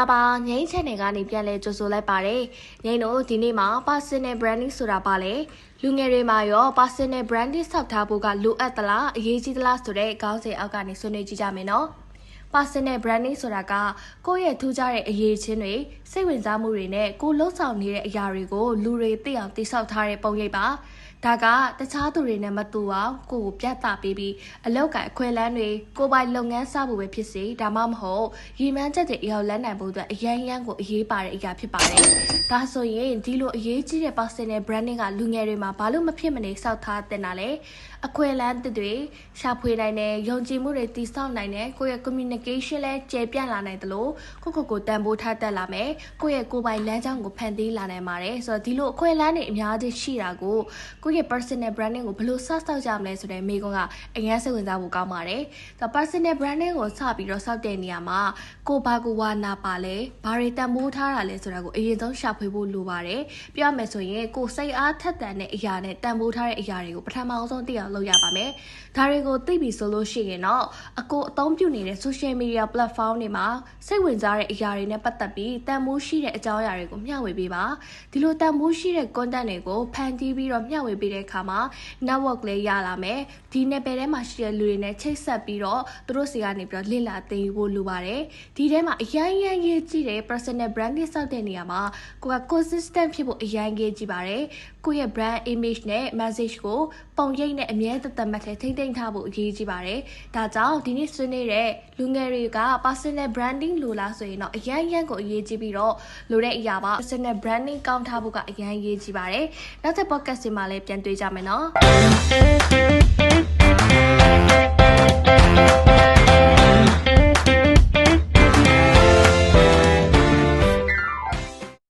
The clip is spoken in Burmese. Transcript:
လာပါငိမ့်ချက်နယ်ကနေပြန်လဲကြိုဆိုလိုက်ပါတယ်ငိမ့်တို့ဒီနေ့မှာ personal branding ဆိုတာပါလေလူငယ်တွေမှာရော personal branding ဆောက်ထားဖို့ကလိုအပ်သလားအရေးကြီးသလားဆိုတဲ့ခေါင်းစဉ်အောက်ကနေဆွေးနွေးကြည့်ကြမယ်နော် personal branding ဆိုတာကကိုယ့်ရဲ့ထူးခြားတဲ့အရေးချင်းတွေစိတ်ဝင်စားမှုတွေနဲ့ကိုယ်လှုပ်ဆောင်နေတဲ့အရာတွေကိုလူတွေသိအောင်တိစောက်ထားတဲ့ပုံရိပ်ပါဒါကတခြားသူတွေနဲ့မတူအောင်ကိုယ်ကိုပြသပေးပြီးအလောက်ကအခွင့်အလမ်းတွေကိုပိုင်လုပ်ငန်းစဖို့ပဲဖြစ်စေဒါမှမဟုတ်ရည်မှန်းချက်တွေအရောက်လန်းနိုင်ဖို့အတွက်အရန်ကိုအရေးပါတဲ့အရာဖြစ်ပါတယ်။ဒါဆိုရင်ဒီလိုအရေးကြီးတဲ့ personal branding ကလူငယ်တွေမှာဘာလို့မဖြစ်မနေစောက်ထားတင်တာလဲအခွင့်အလမ်းတွေရှာဖွေနိုင်တယ်ယုံကြည်မှုတွေတည်ဆောက်နိုင်တယ်ကိုယ့်ရဲ့ communication လဲကျေပြန့်လာနိုင်တယ်လို့ကိုတန်ဖိုးထားတတ်လာမယ်ကိုယ့်ရဲ့ကိုယ်ပိုင်လမ်းကြောင်းကိုဖန်တီးလာနိုင်ပါတယ်ဆိုတော့ဒီလိုအခွင့်အလမ်းတွေအများကြီးရှိတာကိုကိုယ့်ရဲ့ personal branding ကိုဘယ်လိုဆောက်ကြမလဲဆိုတဲ့မိကုန်းကအရင်စိတ်ဝင်စားဖို့ကောင်းပါတယ်ဆိုတော့ personal branding ကိုစပြီးတော့ဆောက်တဲ့နေရာမှာကိုဘာကိုဝါနာပါလဲဘာတွေတန်ဖိုးထားတာလဲဆိုတာကိုအရင်ဆုံးရှာဖွေဖို့လိုပါတယ်ပြောရမယ်ဆိုရင်ကိုစိတ်အားထက်သန်တဲ့အရာနဲ့တန်ဖိုးထားတဲ့အရာတွေကိုပထမအောင်ဆုံးသိအောင်လုပ်ရပါမယ်ဒါတွေကိုသိပြီဆိုလို့ရှိရင်တော့အသုံးပြုနေတဲ့ social media platform တွေမှာစိတ်ဝင်စားတဲ့အရာတွေနဲ့ပတ်သက်ပြီးတန်ဖိုးရှိတဲ့အကြောင်းအရာတွေကိုမျှဝေပေးပါဒီလိုတန်ဖိုးရှိတဲ့ content တွေကိုဖန်တီးပြီးတော့မျှဝေပေးတဲ့အခါမှာ network လေးရလာမယ်ဒီနယ်ပယ်ထဲမှာရှိတဲ့လူတွေနဲ့ချိတ်ဆက်ပြီးတော့သူတို့စီကနေပြီးတော့လေ့လာသင်ယူဖို့လိုပါတယ်ဒီထဲမှာအရန်ရေးကြည့်တဲ့ personal branding ဆောက်တဲ့နေရာမှာကိုက consistent ဖြစ်ဖို့အရန်ရေးကြည့်ပါတယ်ကိုယ့်ရဲ့ brand image နဲ့ message ကိုပုံရိပ်နဲ့အမြဲတမ်းမှတ်ထိန်းသိမ်းထားဖို့အရေးကြီးပါတယ်ဒါကြောင့်ဒီနေ့ဆွေးနွေးတဲ့လူငယ်တွေက personal branding လိုလားဆိုရင်တော့အရန်ကိုအရေးကြီးပြီးတော့လိုတဲ့အရာပါ personal branding ကောင်းထားဖို့ကအရန်ရေးကြီးပါတယ်နောက်ထပ် podcast တွေမှာလည်းပြန်တွေ့ကြမယ်နော်